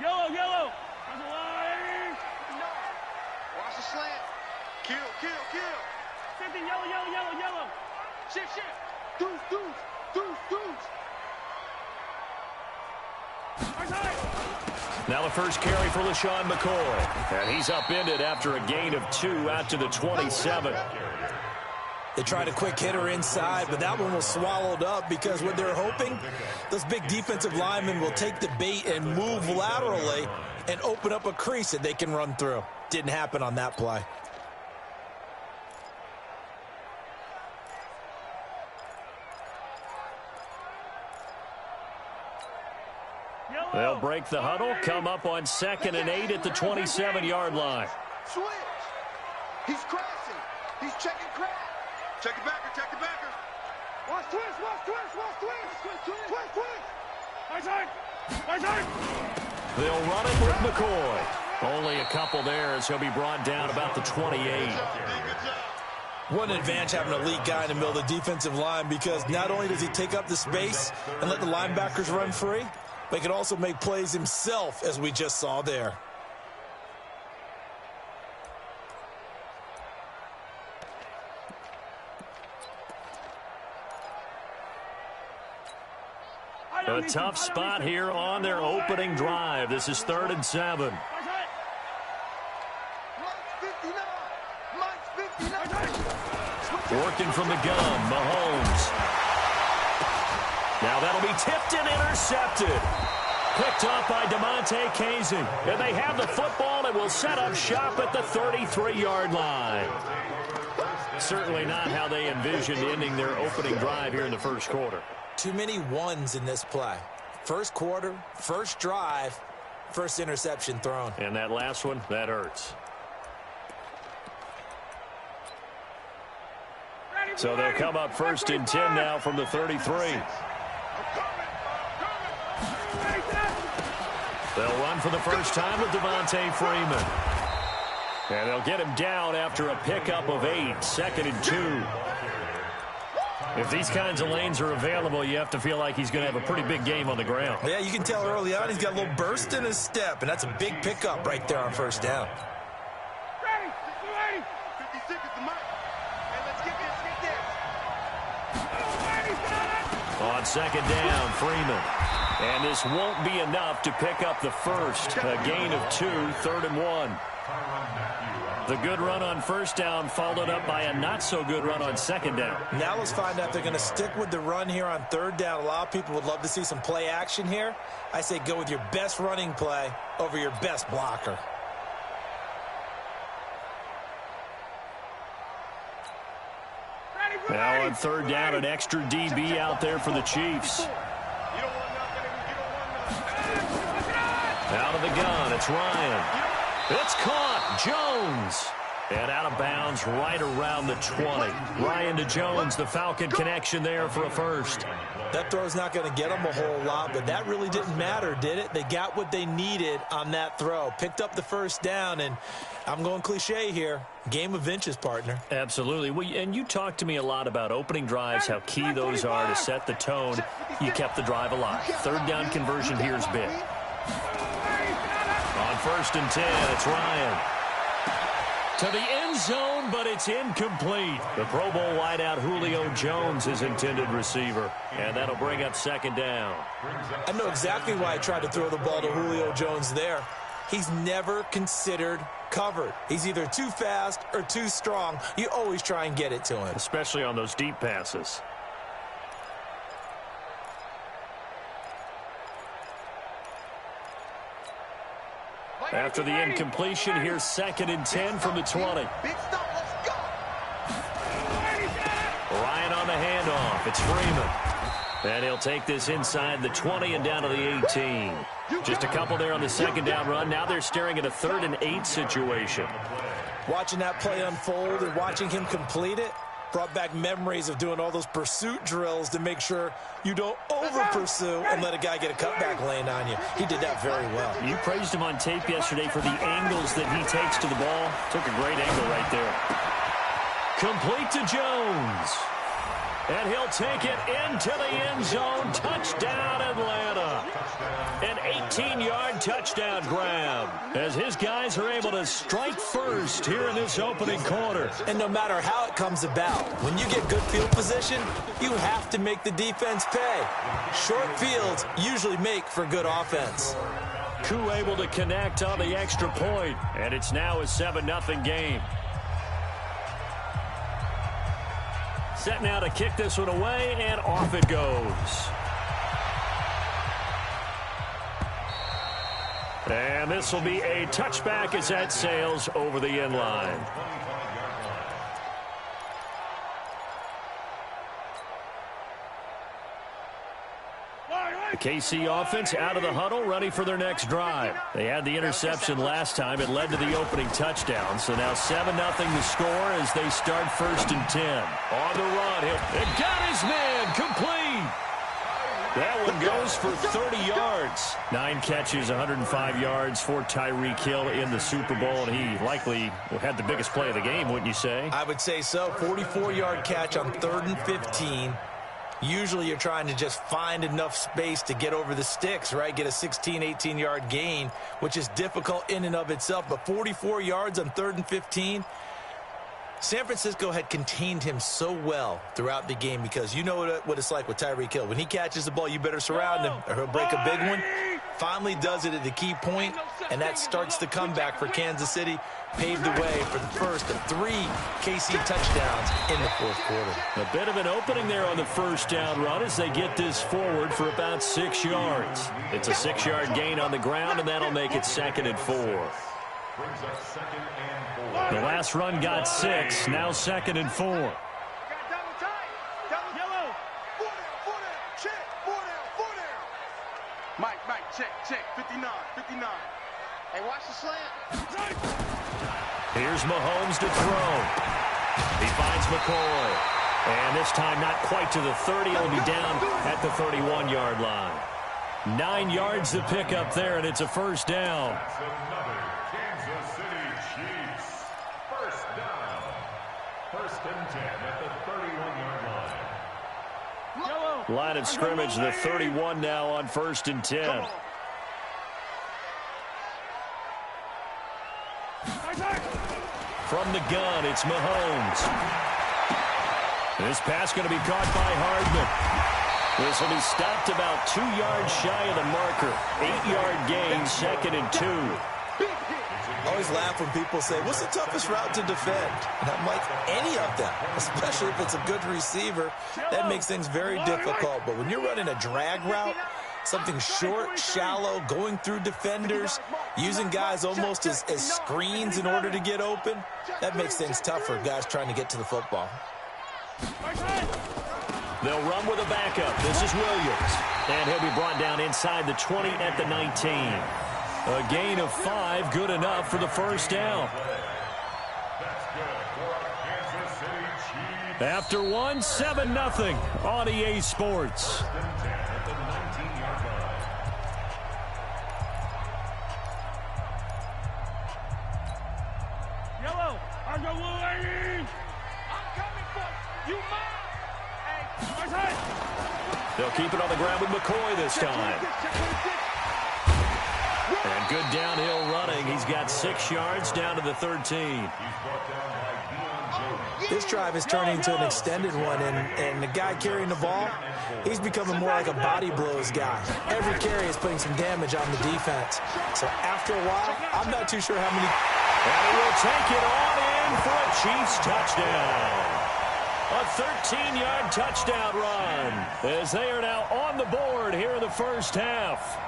Yellow, yellow. That's a line. No. Watch the slant. Kill, kill, kill. 50, yellow, yellow, yellow, yellow. Shift, shift. Deuce, deuce, deuce, deuce. Now the first carry for LaShawn McCoy. And he's upended after a gain of 2 out to the 27. They tried a quick hitter inside, but that one was swallowed up because what they're hoping, those big defensive linemen will take the bait and move laterally and open up a crease that they can run through. Didn't happen on that play. They'll break the huddle, come up on 2nd and 8 at the 27-yard line. Switch. He's crashing. He's checking crash. Check it backer, check the backer. Watch twist, watch twist, watch twist. Twist, twist, twist, twist. Right side. Right side. They'll run it with McCoy. Only a couple there as he'll be brought down about the 28. What an advantage having an elite guy in the middle of the defensive line, because not only does he take up the space and let the linebackers run free, but he can also make plays himself, as we just saw there. A tough spot here on their opening drive. This is 3rd and 7. Working from the gun, Mahomes. Now that'll be tipped and intercepted. Picked off by DeMonte Kazin. And they have the football and will set up shop at the 33-yard line. Certainly not how they envisioned ending their opening drive here in the first quarter. Too many ones in this play. First quarter, first drive, first interception thrown. And that last one, that hurts. So they'll come up 1st and 10 now from the 33. They'll run for the first time with Devontae Freeman. And they'll get him down after a pickup of 8, 2nd and 2. If these kinds of lanes are available, you have to feel like he's going to have a pretty big game on the ground. Yeah, you can tell early on he's got a little burst in his step, and that's a big pickup right there on first down. Ready. 50 seconds to mark. Hey, let's get this, On 2nd down, Freeman. And this won't be enough to pick up the first. A gain of 2, 3rd and 1. The good run on first down followed up by a not-so-good run on 2nd down. Now let's find out if they're going to stick with the run here on 3rd down. A lot of people would love to see some play action here. I say go with your best running play over your best blocker. Now on 3rd down, an extra DB out there for the Chiefs. Out of the gun, it's Ryan. It's caught. Jones. And out of bounds right around the 20. Ryan to Jones, the Falcon connection there for a first. That throw's not going to get them a whole lot, but that really didn't matter, did it? They got what they needed on that throw. Picked up the first down, and I'm going cliche here. Game of inches, partner. Absolutely. Well, and you talked to me a lot about opening drives, how key those are to set the tone. You kept the drive alive. 3rd down conversion here is big. On 1st and 10, it's Ryan. To the end zone, but it's incomplete. The Pro Bowl wideout Julio Jones, his intended receiver. And that'll bring up 2nd down. I know exactly why I tried to throw the ball to Julio Jones there. He's never considered covered. He's either too fast or too strong. You always try and get it to him. Especially on those deep passes. After the incompletion, here's 2nd and 10 from the 20. Ryan on the handoff. It's Freeman. And he'll take this inside the 20 and down to the 18. Just a couple there on the 2nd down run. Now they're staring at a 3rd and 8 situation. Watching that play unfold and watching him complete it brought back memories of doing all those pursuit drills to make sure you don't over-pursue and let a guy get a cutback lane on you. He did that very well. You praised him on tape yesterday for the angles that he takes to the ball. Took a great angle right there. Complete to Jones. And he'll take it into the end zone. Touchdown, Atlanta. An 18-yard touchdown grab as his guys are able to strike first here in this opening quarter. And no matter how it comes about, when you get good field position, you have to make the defense pay. Short fields usually make for good offense. Koo able to connect on the extra point, and it's now a 7-0 game. Set now to kick this one away, and off it goes. And this will be a touchback as that sails over the end line. The KC offense out of the huddle, ready for their next drive. They had the interception last time. It led to the opening touchdown. So now 7-0 the score as they start 1st and 10. On the run, it got his man complete. That one goes for 30 yards. 9 catches, 105 yards for Tyreek Hill in the Super Bowl, and he likely had the biggest play of the game, wouldn't you say? I would say so. 44-yard catch on 3rd and 15. Usually you're trying to just find enough space to get over the sticks, right? Get a 16, 18-yard gain, which is difficult in and of itself. But 44 yards on 3rd and 15, San Francisco had contained him so well throughout the game because you know what it's like with Tyreek Hill. When he catches the ball, you better surround him or he'll break a big one. Finally does it at the key point, and that starts the comeback for Kansas City. Paved the way for the first of 3 KC touchdowns in the 4th quarter. A bit of an opening there on the first down run as they get this forward for about 6 yards. It's a 6-yard gain on the ground, and that'll make it 2nd and 4. The last run got 6, now 2nd and 4. Yellow. 4 down. Mike, check. 59. Hey, watch the slant. Here's Mahomes to throw. He finds McCoy. And this time not quite to the 30. He'll be down at the 31-yard line. 9 yards to pick up there, and it's a 1st down. Kansas City Chiefs. 1st down. 1st and 10 at the 31-yard line. Line of scrimmage, the 31 now on 1st and 10. From the gun, it's Mahomes. This pass going to be caught by Hardman. This will be stopped about 2 yards shy of the marker. 8-yard gain, 2nd and 2. I always laugh when people say, what's the toughest route to defend? And I'm like, any of them, especially if it's a good receiver. That makes things very difficult. But when you're running a drag route, something short, shallow, going through defenders, using guys almost as screens in order to get open, that makes things tough for guys trying to get to the football. They'll run with a backup. This is Williams. And he'll be brought down inside the 20 at the 19. A gain of 5, good enough for the 1st down. After 1, 7-0 on EA Sports. Yellow, I'm coming for you. They'll keep it on the ground with McCoy this time. And good downhill running. He's got 6 yards down to the 13. This drive is turning into an extended one, and the guy carrying the ball, he's becoming more like a body blows guy. Every carry is putting some damage on the defense. So after a while, I'm not too sure how many. And he will take it on in for a Chiefs touchdown. A 13-yard touchdown run as they are now on the board here in the 1st half.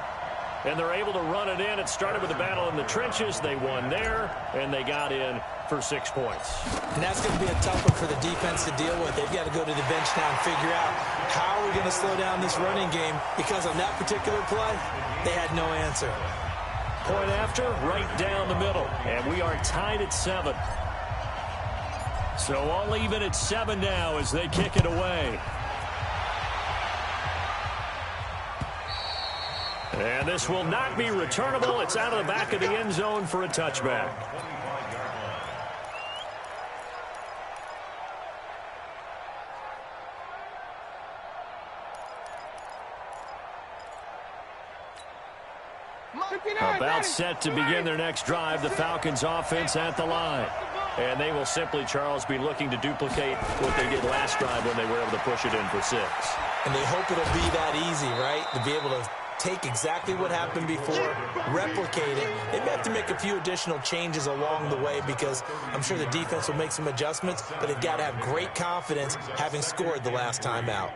And they're able to run it in. It started with a battle in the trenches. They won there, and they got in for 6 points. And that's going to be a tough one for the defense to deal with. They've got to go to the bench now and figure out how are we going to slow down this running game, because on that particular play, they had no answer. Point after, right down the middle. And we are tied at 7. So all even at 7 now as they kick it away. And this will not be returnable. It's out of the back of the end zone for a touchback. About set to begin their next drive, the Falcons offense at the line. And they will simply, Charles, be looking to duplicate what they did last drive when they were able to push it in for 6. And they hope it'll be that easy, right? To be able to take exactly what happened before, replicate it. They may have to make a few additional changes along the way because I'm sure the defense will make some adjustments, but they've got to have great confidence having scored the last time out.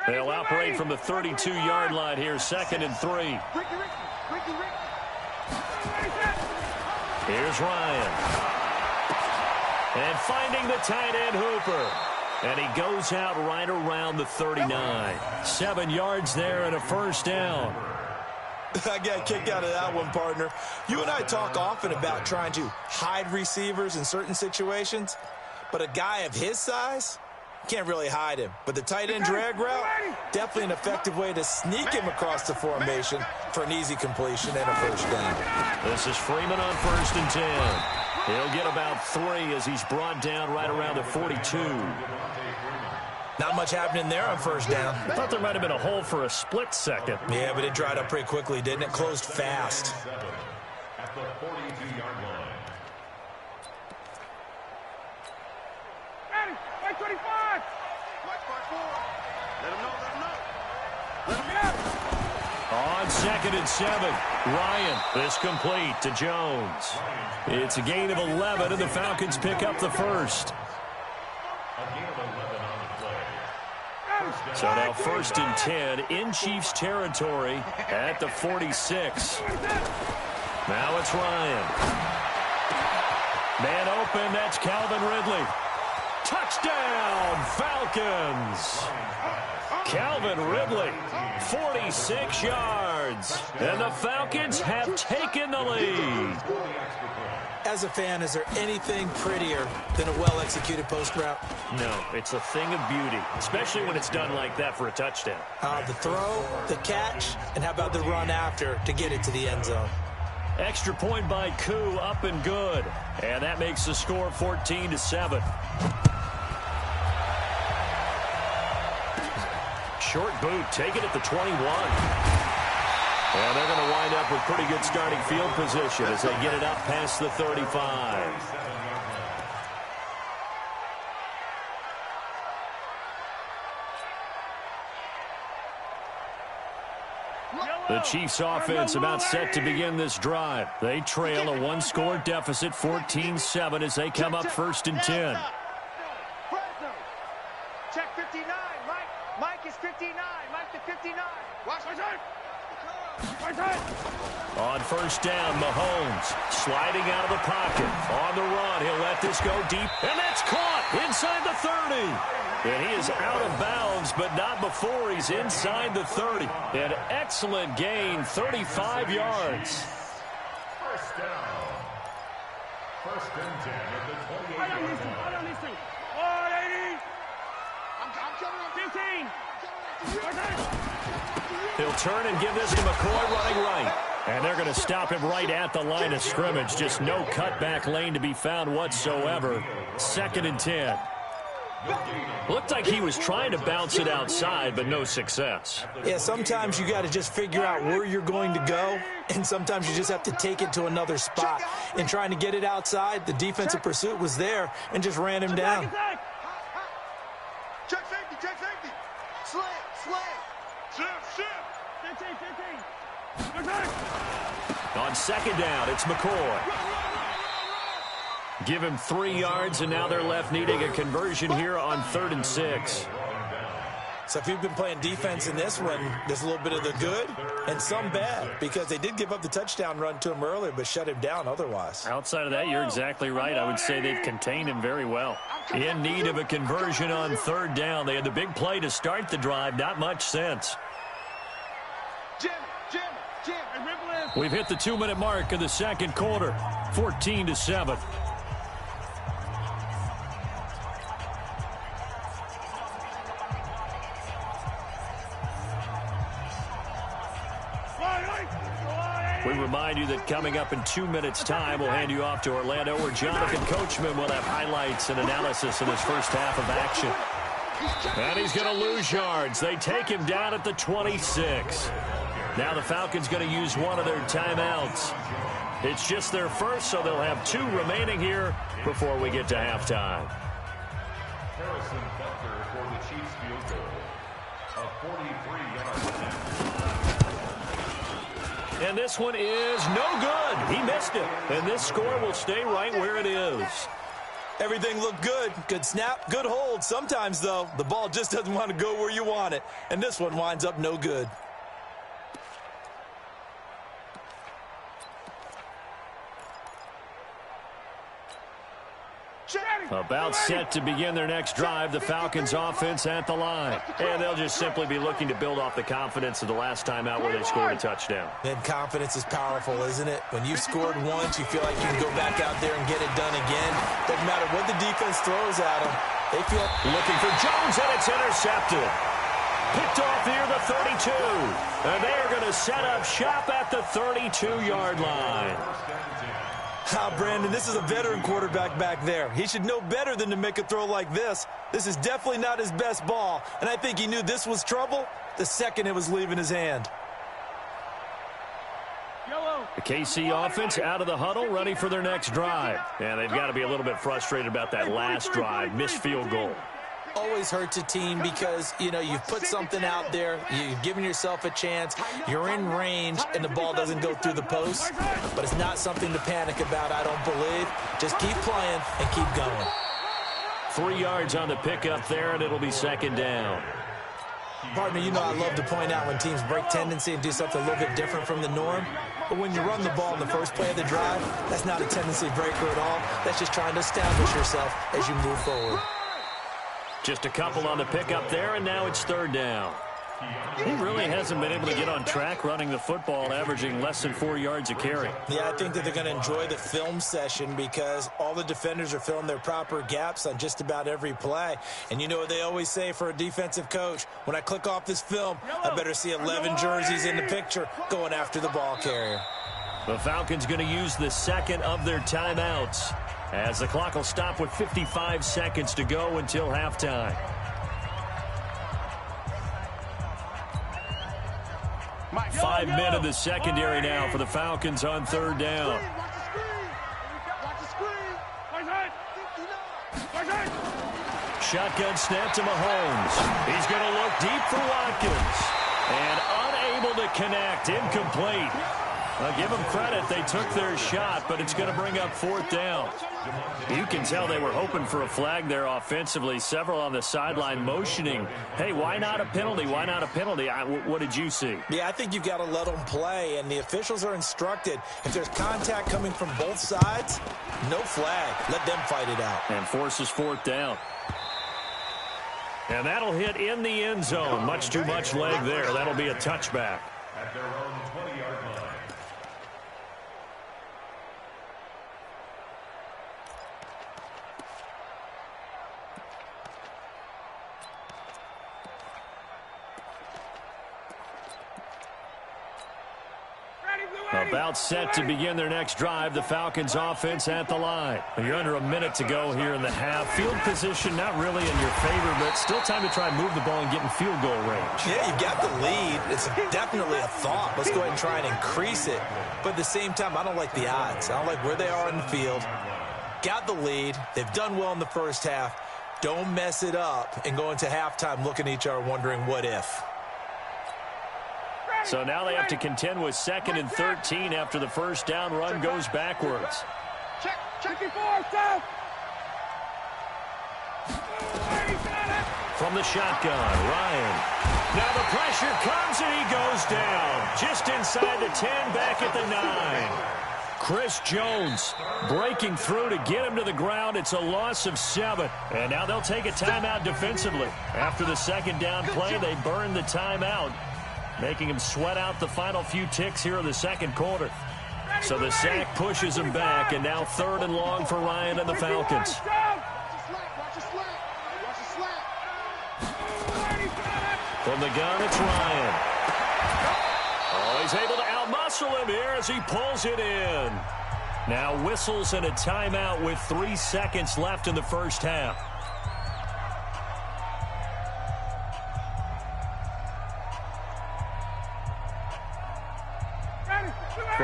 They'll operate from the 32-yard line here, 2nd and 3. Here's Ryan. And finding the tight end Hooper. And he goes out right around the 39. 7 yards there and a first down. I got a kick out of that one, partner. You and I talk often about trying to hide receivers in certain situations, but a guy of his size, can't really hide him. But the tight end drag route, definitely an effective way to sneak him across the formation for an easy completion and a first down. This is Freeman on 1st and 10. He'll get about 3 as he's brought down right around the 42. Not much happening there on first down. I thought there might have been a hole for a split second. Yeah, but it dried up pretty quickly, didn't it? Closed fast. At the 42-yard line. Mike 25! Mike 4. Let him know. Let him get up! On 2nd and 7, Ryan, this complete to Jones. It's a gain of 11, and the Falcons pick up the first. A gain of 11 on the play. So now 1st and 10 in Chiefs territory at the 46. Now it's Ryan. Man open, that's Calvin Ridley. Touchdown, Falcons! Calvin Ridley, 46 yards. And the Falcons have taken the lead. As a fan, is there anything prettier than a well-executed post route? No, it's a thing of beauty, especially when it's done like that for a touchdown. The throw, the catch, and how about the run after to get it to the end zone? Extra point by Koo, up and good. And that makes the score 14-7. Short boot, take it at the 21. And they're going to wind up with pretty good starting field position as they get it up past the 35. The Chiefs offense about set to begin this drive. They trail a 1-score deficit, 14-7, as they come up 1st and 10. Check 59. Mike is 59. Mike to 59. Watch my time. On 1st down, Mahomes sliding out of the pocket. On the run, he'll let this go deep, and that's caught inside the 30. And he is out of bounds, but not before he's inside the 30. An excellent gain, 35 yards. First down. 1st and 10 at the 28-yard line. 180! I'm coming on. 15! He'll turn and give this to McCoy running right. And they're going to stop him right at the line of scrimmage. Just no cutback lane to be found whatsoever. 2nd and 10. Looked like he was trying to bounce it outside, but no success. Yeah, sometimes you got to just figure out where you're going to go, and sometimes you just have to take it to another spot. In trying to get it outside, the defensive pursuit was there and just ran him down. Check safety. Slam. Shift. 15. On 2nd down, it's McCoy. Give him 3 yards, and now they're left needing a conversion here on 3rd and 6. So if you've been playing defense in this one, there's a little bit of the good and some bad, because they did give up the touchdown run to him earlier, but shut him down otherwise. Outside of that, you're exactly right. I would say they've contained him very well. In need of a conversion on 3rd down. They had the big play to start the drive. Not much sense. Jim. We've hit the 2-minute mark of the 2nd quarter. 14-7. We remind you that coming up in 2 minutes' time, we'll hand you off to Orlando, where Jonathan Coachman will have highlights and analysis in his first half of action. And he's going to lose yards. They take him down at the 26. Now the Falcons going to use one of their timeouts. It's just their first, so they'll have 2 remaining here before we get to halftime. Harrison Butker for the Chiefs field goal. A 43-yard. And this one is no good. He missed it. And this score will stay right where it is. Everything looked good. Good snap, good hold. Sometimes, though, the ball just doesn't want to go where you want it. And this one winds up no good. About set to begin their next drive, the Falcons offense at the line. And they'll just simply be looking to build off the confidence of the last time out where they scored a touchdown. And confidence is powerful, isn't it? When you've scored once, you feel like you can go back out there and get it done again. Doesn't matter what the defense throws at them. They feel looking for Jones, and it's intercepted. Picked off near the 32. And they are going to set up shop at the 32-yard line. Brandon, this is a veteran quarterback back there. He should know better than to make a throw like this. This is definitely not his best ball, and I think he knew this was trouble the second it was leaving his hand. The KC offense out of the huddle, ready for their next drive. And they've got to be a little bit frustrated about that last drive, missed field goal. Always hurts a team because, you know, you've put something out there, you've given yourself a chance, you're in range, and the ball doesn't go through the post. But it's not something to panic about, I don't believe. Just keep playing and keep going. 3 yards on the pickup there, and it'll be second down. Partner, you know I love to point out when teams break tendency and do something a little bit different from the norm. But when you run the ball in the first play of the drive, that's not a tendency breaker at all. That's just trying to establish yourself as you move forward. Just a couple on the pickup there, and now it's third down. He really hasn't been able to get on track running the football, averaging less than 4 yards a carry. Yeah, I think that they're going to enjoy the film session because all the defenders are filling their proper gaps on just about every play. And you know what they always say for a defensive coach? When I click off this film, I better see 11 jerseys in the picture going after the ball carrier. The Falcons going to use the second of their timeouts, as the clock will stop with 55 seconds to go until halftime. Five men in the secondary now for the Falcons on third down. Shotgun snap to Mahomes. He's going to look deep for Watkins. And unable to connect, incomplete. I'll give them credit. They took their shot, but it's going to bring up fourth down. You can tell they were hoping for a flag there offensively. Several on the sideline motioning, hey, why not a penalty? Why not a penalty? What did you see? Yeah, I think you've got to let them play, and the officials are instructed. If there's contact coming from both sides, no flag. Let them fight it out. And forces fourth down. And that'll hit in the end zone. Much too much leg there. That'll be a touchback. At their own 20-yard line. About set to begin their next drive, the Falcons offense at the line. You're under a minute to go here in the half. Field position not really in your favor, but still time to try and move the ball and get in field goal range. Yeah, you got the lead. It's definitely a thought. Let's go ahead and try and increase it. But at the same time, I don't like the odds. I don't like where they are in the field. Got the lead. They've done well in the first half. Don't mess it up and go into halftime looking at each other wondering what if. So now they have to contend with 2nd and 13 after the first down run goes backwards. Check your ball, stop! From the shotgun, Ryan. Now the pressure comes and he goes down. Just inside the 10, back at the 9. Chris Jones breaking through to get him to the ground. It's a loss of 7. And now they'll take a timeout defensively. After the second down play, they burn the timeout, making him sweat out the final few ticks here in the second quarter. So the sack pushes him back, and now 3rd and long for Ryan and the Falcons. From the gun, it's Ryan. Oh, he's able to outmuscle him here as he pulls it in. Now whistles and a timeout with 3 seconds left in the first half.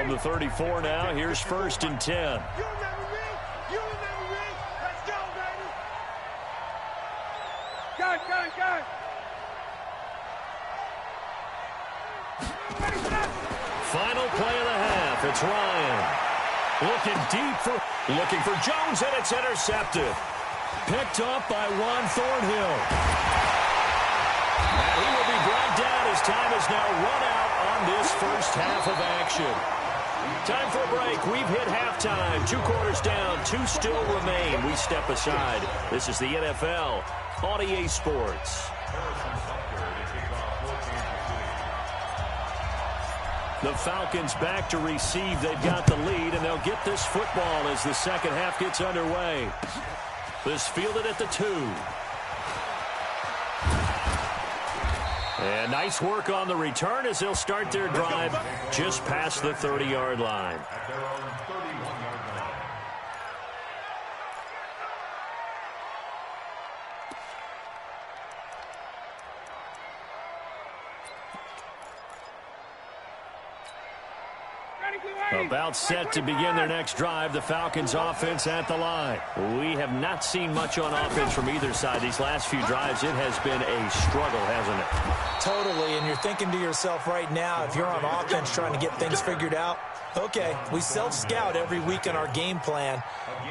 From the 34 now, here's 1st and 10. You remember me? You remember me? Let's go, baby! Gun! Final play of the half. It's Ryan. Looking for Jones, and it's intercepted. Picked up by Juan Thornhill. And he will be brought down as time is now run out on this first half of action. Time for a break. We've hit halftime. 2 quarters down. 2 still remain. We step aside. This is the NFL on EA Sports. The Falcons back to receive. They've got the lead, and they'll get this football as the second half gets underway. This fielded at the 2. And nice work on the return as they'll start their drive just past the 30-yard line. At their own 31-yard line. About set to begin their next drive, the Falcons offense at the line. We have not seen much on offense from either side. These last few drives, it has been a struggle, hasn't it? Totally, and you're thinking to yourself right now, if you're on offense trying to get things figured out, okay, we self-scout every week in our game plan.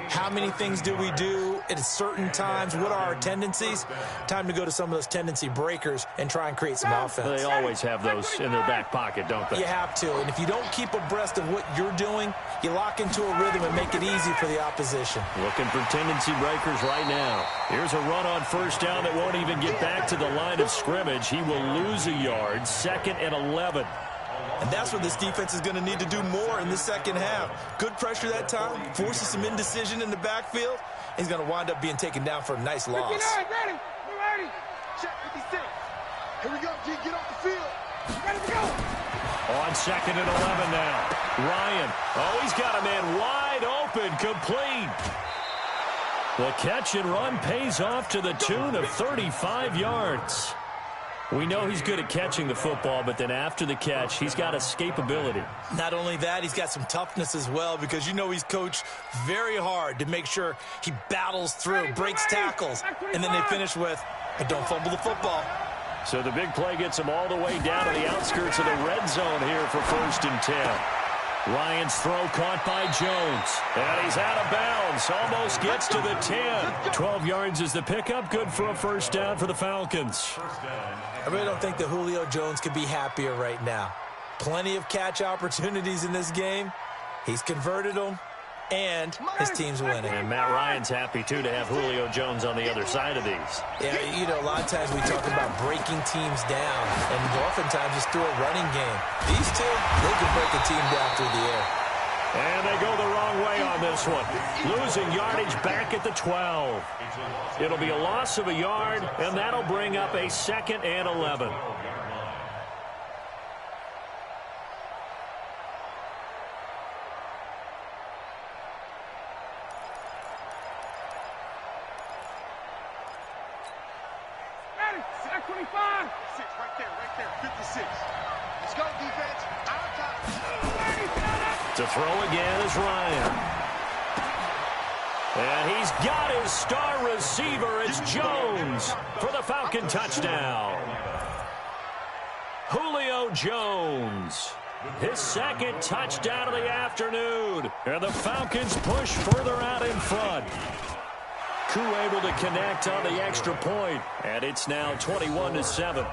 How many things do we do at certain times? What are our tendencies? Time to go to some of those tendency breakers and try and create some offense. They always have those in their back pocket, don't they? You have to, and if you don't keep abreast of what you're doing, you lock into a rhythm and make it easy for the opposition. Looking for tendency breakers right now. Here's a run on first down that won't even get back to the line of scrimmage. He will lose a yard. 2nd and 11. And that's what this defense is going to need to do more in the second half. Good pressure that time, forces some indecision in the backfield. He's going to wind up being taken down for a nice loss. Ready. Check 56. Here we go, G. Get off the field. Ready to go. On 2nd and 11 now. Ryan. Oh, he's got a man wide open, complete. The catch and run pays off to the tune of 35 yards. We know he's good at catching the football, but then after the catch, he's got escapability. Not only that, he's got some toughness as well, because you know he's coached very hard to make sure he battles through, breaks tackles, and then they finish with, but don't fumble the football. So the big play gets him all the way down to the outskirts of the red zone here for 1st and 10. Ryan's throw caught by Jones. And he's out of bounds. Almost gets to the 10. 12 yards is the pickup. Good for a first down for the Falcons. I really don't think that Julio Jones could be happier right now. Plenty of catch opportunities in this game. He's converted them, and his team's winning. And Matt Ryan's happy, too, to have Julio Jones on the other side of these. Yeah, you know, a lot of times we talk about breaking teams down, and oftentimes it's through a running game. These two, they can break a team down through the air. And they go the wrong way on this one. Losing yardage back at the 12. It'll be a loss of a yard, and that'll bring up a 2nd and 11. Ready. Sack 25. 6, right there. 56. Let's go, defense. Our time. To throw again is Ryan. And he's got his star receiver. It's Jones for the Falcon touchdown. Julio Jones. His 2nd touchdown of the afternoon. And the Falcons push further out in front. Koo able to connect on the extra point. And it's now 21-7.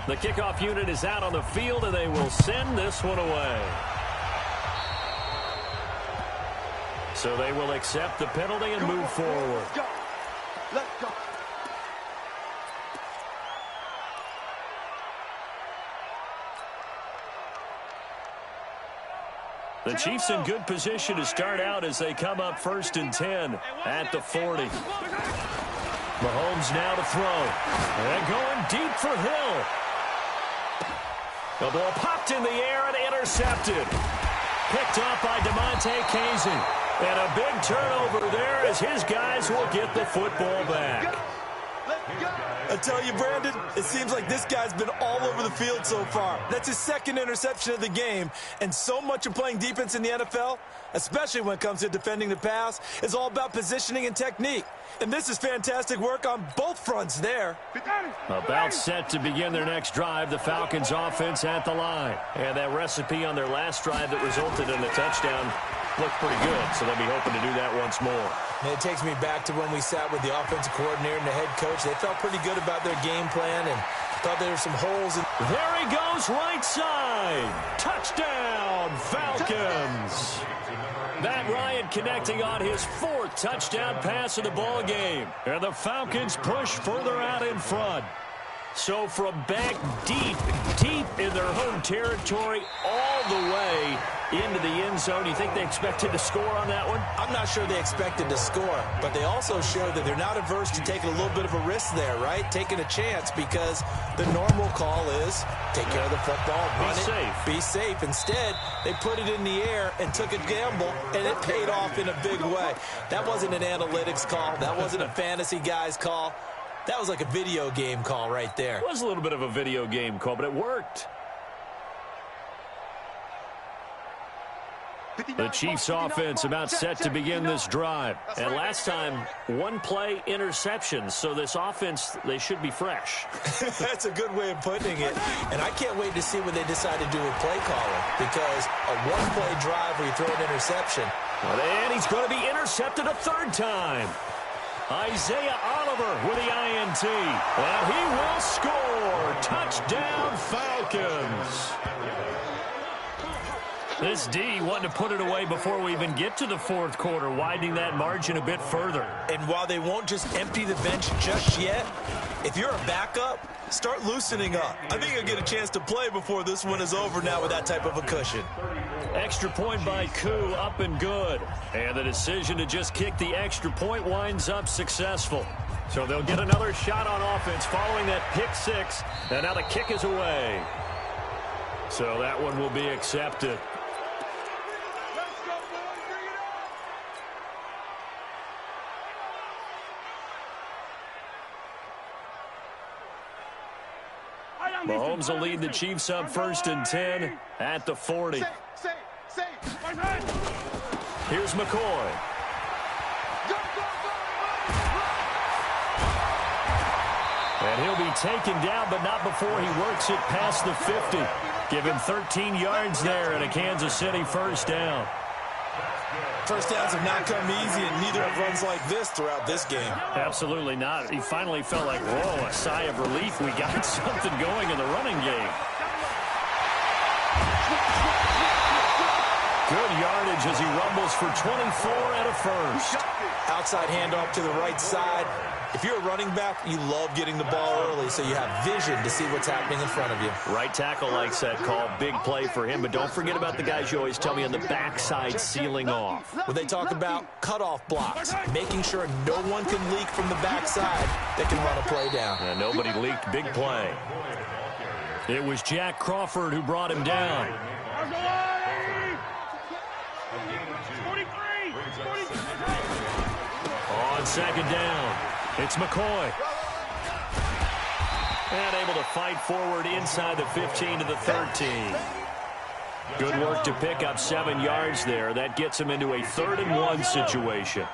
The kickoff unit is out on the field, and they will send this one away. So they will accept the penalty and move forward. Let's go. Let's go. The Chiefs in good position to start out as they come up 1st and 10 at the 40. Mahomes now to throw. And going deep for Hill. The ball popped in the air and intercepted. Picked off by DeMonte Casey. And a big turnover there as his guys will get the football back. Let's I tell you, Brandon, it seems like this guy's been all over the field so far. That's his second interception of the game, and so much of playing defense in the NFL, especially when it comes to defending the pass, is all about positioning and technique. And this is fantastic work on both fronts there. About set to begin their next drive, the Falcons offense at the line. And that recipe on their last drive that resulted in a touchdown looked pretty good, so they'll be hoping to do that once more. And it takes me back to when we sat with the offensive coordinator and the head coach. They felt pretty good about their game plan and thought there were some holes. There he goes, right side. Touchdown, Falcons. Matt Ryan connecting on his fourth touchdown pass of the ball game. And the Falcons push further out in front. So from back deep in their home territory, all the way into the end zone. Do you think they expected to score on that one? I'm not sure they expected to score, but they also showed that they're not averse to taking a little bit of a risk there, right? Taking a chance, because the normal call is take care of the football, run it, be safe. Instead, they put it in the air and took a gamble, and it paid off in a big way. That wasn't an analytics call. That wasn't a fantasy guy's call. That was like a video game call right there. It was a little bit of a video game call, but it worked. The Chiefs offense about set to begin this drive. And last time, one play interception. So this offense, they should be fresh. That's a good way of putting it. And I can't wait to see what they decide to do with play calling, because a one-play drive where you throw an interception. And he's going to be intercepted a third time. Isaiah Oliver with the INT. And he will score. Touchdown, Falcons. This D wanting to put it away before we even get to the fourth quarter, widening that margin a bit further. And while they won't just empty the bench just yet, if you're a backup, start loosening up. I think you'll get a chance to play before this one is over now with that type of a cushion. Extra point by Koo, up and good. And the decision to just kick the extra point winds up successful. So they'll get another shot on offense following that pick six. And now the kick is away. So that one will be accepted. Mahomes will lead the Chiefs up 1st and 10 at the 40. Here's McCoy. And he'll be taken down, but not before he works it past the 50. Give him 13 yards there and a Kansas City first down. First downs have not come easy, and neither have runs like this throughout this game. Absolutely not. He finally felt like, whoa, a sigh of relief. We got something going in the running game. Good yardage as he rumbles for 24 and a first. Outside handoff to the right side. If you're a running back, you love getting the ball early so you have vision to see what's happening in front of you. Right tackle likes that call. Big play for him. But don't forget about the guys you always tell me on the backside sealing off. When they talk about cutoff blocks, making sure no one can leak from the backside that can run a play down. And nobody leaked. Big play. It was Jack Crawford who brought him down. On second down, it's McCoy. And able to fight forward inside the 15 to the 13. Good work to pick up 7 yards there. That gets him into a 3rd and 1 situation.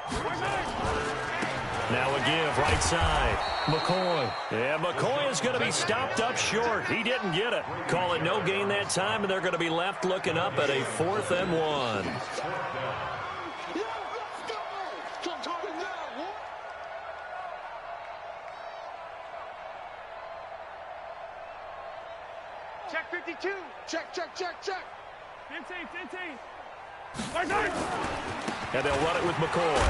Now a give, right side. McCoy. Yeah, McCoy is going to be stopped up short. He didn't get it. Call it no gain that time, and they're going to be left looking up at a 4th and 1. Check 52. Check. And they'll run it with McCoy.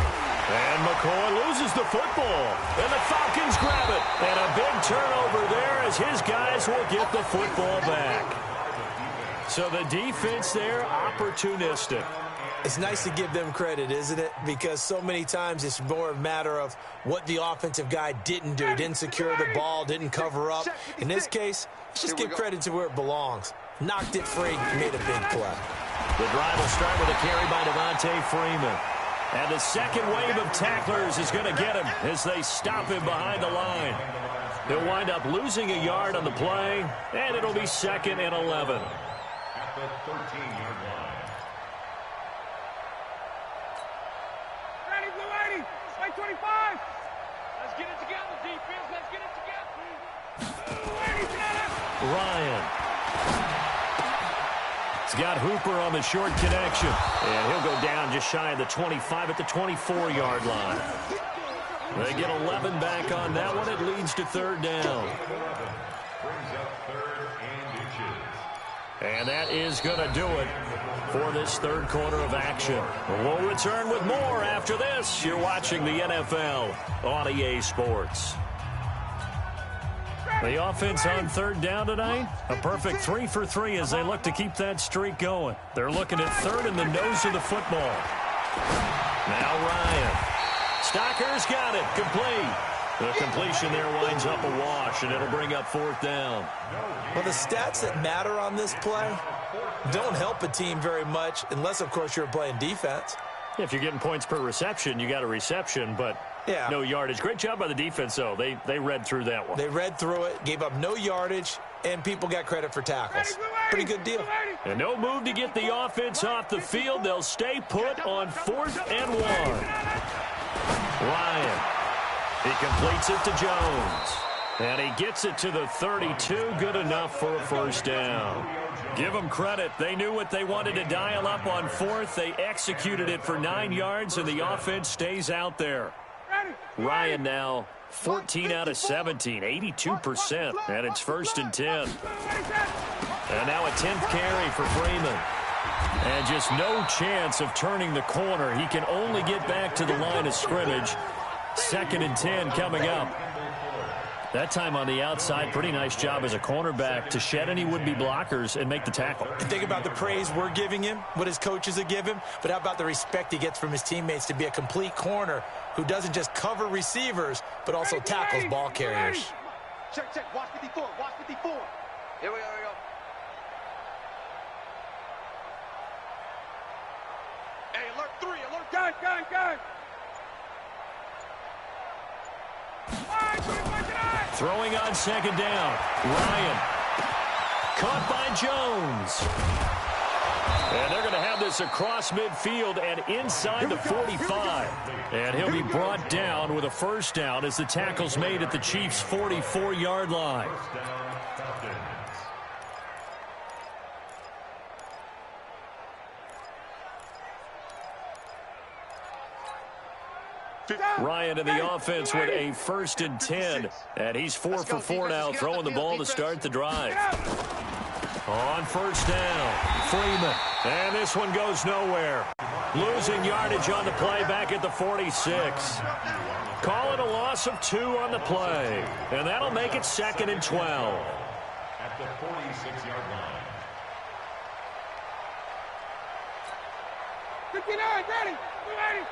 And McCoy loses the football. And the Falcons grab it. And a big turnover there as his guys will get the football back. So the defense there, opportunistic. It's nice to give them credit, isn't it? Because so many times it's more a matter of what the offensive guy didn't do. Didn't secure the ball, didn't cover up. In this case, let's just give credit to where it belongs. Knocked it free, made a big play. The drive will start with a carry by Devontae Freeman. And the second wave of tacklers is going to get him as they stop him behind the line. He'll wind up losing a yard on the play, and it'll be 2nd and 11. At the 13-yard line. Ready, Blue 80. Play 25. Let's get it together, defense. Let's get it together. Blue 80's got it. Ryan. He's got Hooper on the short connection. And he'll go down just shy of the 25 at the 24-yard line. They get 11 back on that one. It leads to 3rd down. Brings up 3rd and inches. And that is going to do it for this third quarter of action. We'll return with more after this. You're watching the NFL on EA Sports. The offense on 3rd down tonight, a perfect 3 for 3 as they look to keep that streak going. They're looking at 3rd in the nose of the football. Now Ryan. Stocker's got it. Complete. The completion there winds up a wash, and it'll bring up 4th down. Well, the stats that matter on this play don't help a team very much unless, of course, you're playing defense. If you're getting points per reception, you got a reception, but no yardage. Great job by the defense, though. They read through that one. They read through it, gave up no yardage, and people got credit for tackles. Pretty good deal. And no move to get the offense off the field. They'll stay put on 4th and 1. Ryan. He completes it to Jones. And he gets it to the 32. Good enough for a 1st down. Give them credit. They knew what they wanted to dial up on 4th. They executed it for 9 yards, and the offense stays out there. Ryan now 14 out of 17, 82%, and it's 1st and 10. And now a 10th carry for Freeman. And just no chance of turning the corner. He can only get back to the line of scrimmage. 2nd and 10 coming up. That time on the outside, pretty nice job as a cornerback to shed any would-be blockers and make the tackle. And think about the praise we're giving him, what his coaches have given him, but how about the respect he gets from his teammates to be a complete corner who doesn't just cover receivers, but also tackles ball carriers. Check, check. Watch 54. Watch 54. Here we go. Hey, alert 3. Alert. Gun. Throwing on 2nd down. Ryan. Caught by Jones. And they're going to have this across midfield and inside the 45. And he'll be brought down with a 1st down as the tackle's made at the Chiefs' 44-yard line. Ryan in the offense with a 1st and 10. And he's 4 for 4 now, throwing the ball to start the drive. On 1st down, Freeman. And this one goes nowhere. Losing yardage on the play back at the 46. Call it a loss of 2 on the play. And that'll make it 2nd and 12. At the 46-yard line. 59, ready. Blue 80.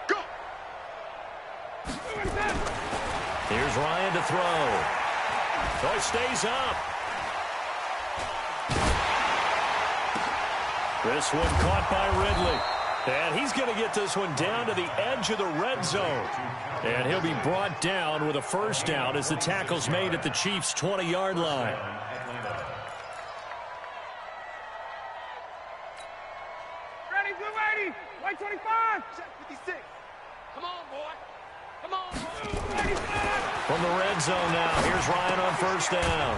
Go. Here's Ryan to throw. Oh, he stays up. This one caught by Ridley. And he's going to get this one down to the edge of the red zone. And he'll be brought down with a 1st down as the tackle's made at the Chiefs' 20-yard line. Ready, Blue 80. White 25. Check 56. Come on, boy. From the red zone now, here's Ryan on 1st down.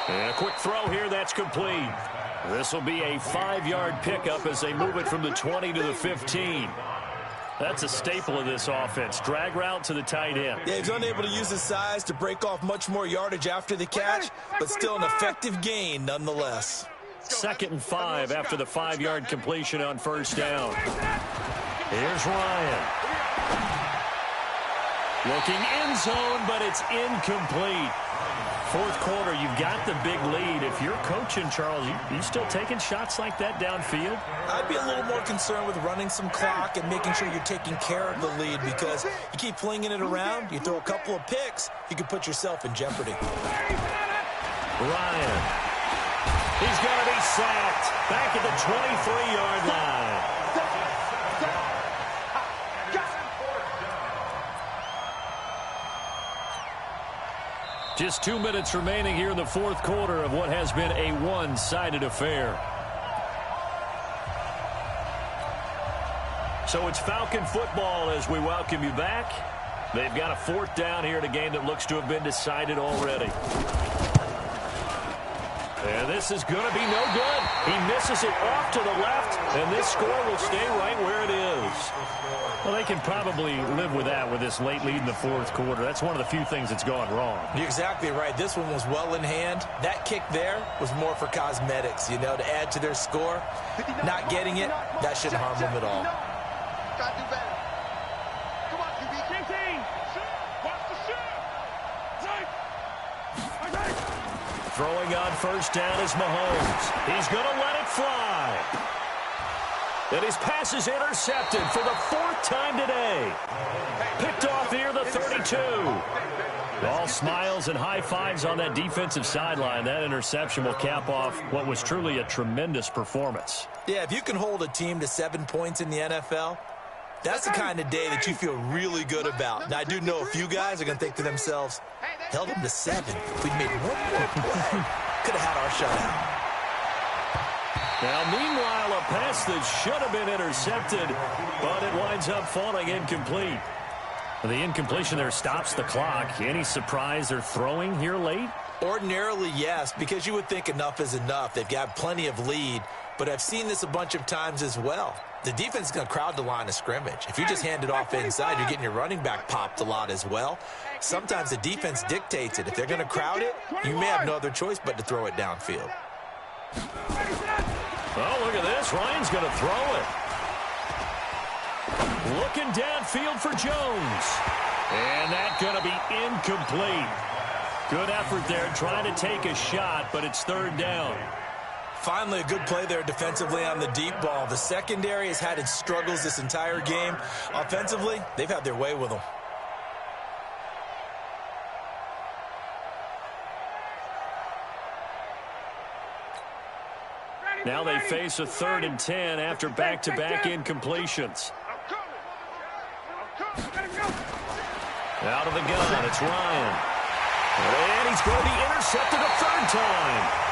And a quick throw here, that's complete. This will be a 5-yard pickup as they move it from the 20 to the 15. That's a staple of this offense. Drag route to the tight end. Yeah, he's unable to use his size to break off much more yardage after the catch, but still an effective gain nonetheless. 2nd and 5 after the 5-yard completion on 1st down. Here's Ryan. Looking end zone, but it's incomplete. 4th quarter, you've got the big lead. If you're coaching, Charles, you still taking shots like that downfield? I'd be a little more concerned with running some clock and making sure you're taking care of the lead, because you keep flinging it around, you throw a couple of picks, you could put yourself in jeopardy. Ryan. He's going to be sacked back at the 23-yard line. Just 2 minutes remaining here in the fourth quarter of what has been a one-sided affair. So it's Falcon football as we welcome you back. They've got a fourth down here in a game that looks to have been decided already. And this is going to be no good. He misses it off to the left, and this score will stay right where it is. Well, they can probably live with that with this late lead in the fourth quarter. That's one of the few things that's gone wrong. You're exactly right. This one was well in hand. That kick there was more for cosmetics, you know, to add to their score. Not getting it, that shouldn't harm them at all. Gotta do better. Come on, QB. 15. Watch the shoot. Throwing on first down is Mahomes. He's going to let it fly. And his pass is intercepted for the fourth time today. Picked off near the 32. All smiles and high fives on that defensive sideline. That interception will cap off what was truly a tremendous performance. Yeah, if you can hold a team to 7 points in the NFL, that's the kind of day that you feel really good about. Now, I do know a few guys are going to think to themselves, held them to 7. If we'd made one more play, could have had our shutout. Now, meanwhile, a pass that should have been intercepted, but it winds up falling incomplete. The incompletion there stops the clock. Any surprise they're throwing here late? Ordinarily, yes, because you would think enough is enough. They've got plenty of lead, but I've seen this a bunch of times as well. The defense is going to crowd the line of scrimmage. If you just hand it off inside, you're getting your running back popped a lot as well. Sometimes the defense dictates it. If they're going to crowd it, you may have no other choice but to throw it downfield. Oh, look at this. Ryan's going to throw it. Looking downfield for Jones. And that's going to be incomplete. Good effort there trying to take a shot, but it's third down. Finally, a good play there defensively on the deep ball. The secondary has had its struggles this entire game. Offensively, they've had their way with them. Now they face a 3rd and 10 after back-to-back incompletions. Out of the gun, it's Ryan. And he's going to be intercepted a third time.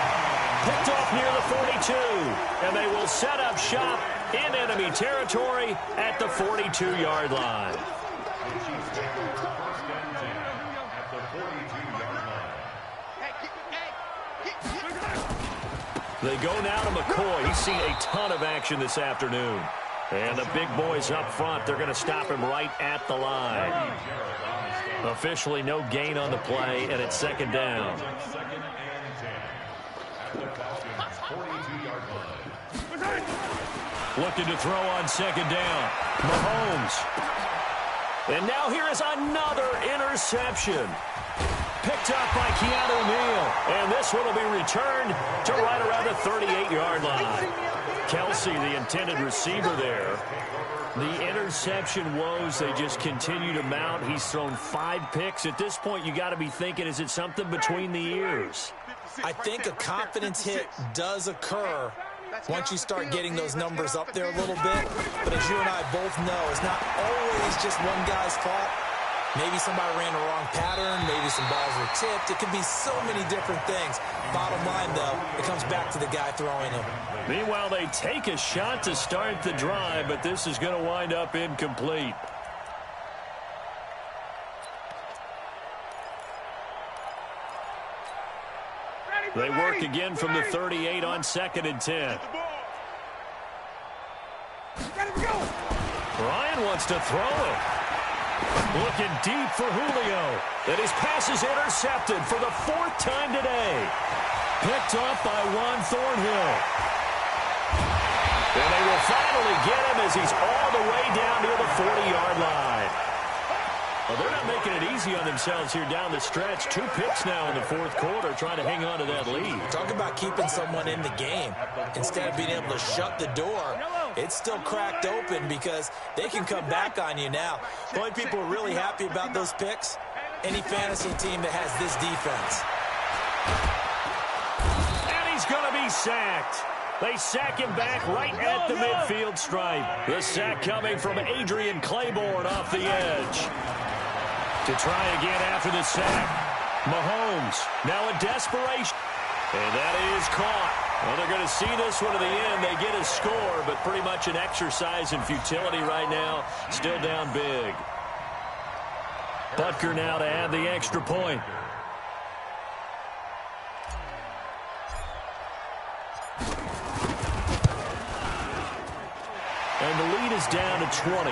Picked off near the 42. And they will set up shop in enemy territory at the 42-yard line. They go now to McCoy. He's seen a ton of action this afternoon. And the big boys up front, they're going to stop him right at the line. Officially no gain on the play, and it's second down. Looking to throw on second down. Mahomes. And now here is another interception. Picked up by Keanu Neal. And this one will be returned to right around the 38-yard line. Kelsey, the intended receiver there. The interception woes, they just continue to mount. He's thrown 5 picks. At this point, you got to be thinking, is it something between the ears? I think a confidence hit does occur once you start getting those numbers up there a little bit. But as you and I both know, it's not always just one guy's fault. Maybe somebody ran the wrong pattern. Maybe some balls were tipped. It can be so many different things. Bottom line, though, it comes back to the guy throwing them. Meanwhile, they take a shot to start the drive, but this is going to wind up incomplete. They work again from the 38 on 2nd and 10. Ryan wants to throw it. Looking deep for Julio. And his pass is intercepted for the 4th time today. Picked off by Juan Thornhill. And they will finally get him as he's all the way down near the 40-yard line. Well, they're not making it easy on themselves here down the stretch. 2 picks now in the fourth quarter trying to hang on to that lead. Talk about keeping someone in the game. Instead of being able to shut the door, it's still cracked open because they can come back on you now. The only people who are really happy about those picks, any fantasy team that has this defense. And he's going to be sacked. They sack him back right at the midfield stripe. The sack coming from Adrian Claiborne off the edge. To try again after the sack. Mahomes, now a desperation. And that is caught. Well, they're going to see this one to the end. They get a score, but pretty much an exercise in futility right now. Still down big. Butker now to add the extra point. And the lead is down to 20.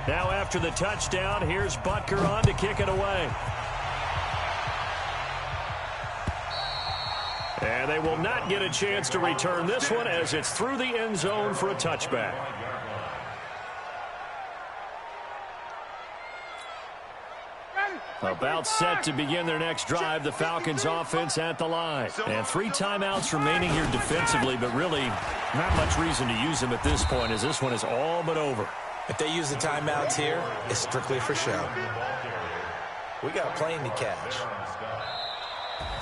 Now after the touchdown, here's Butker on to kick it away. And they will not get a chance to return this one as it's through the end zone for a touchback. About set to begin their next drive, the Falcons offense at the line. And 3 timeouts remaining here defensively, but really not much reason to use them at this point as this one is all but over. If they use the timeouts here, it's strictly for show. We got a plane to catch.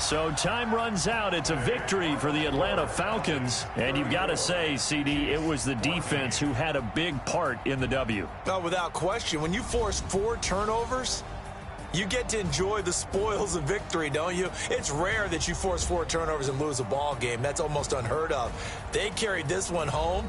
So time runs out. It's a victory for the Atlanta Falcons. And you've got to say, CD, it was the defense who had a big part in the W. No, without question. When you force 4 turnovers, you get to enjoy the spoils of victory, don't you? It's rare that you force 4 turnovers and lose a ball game. That's almost unheard of. They carried this one home.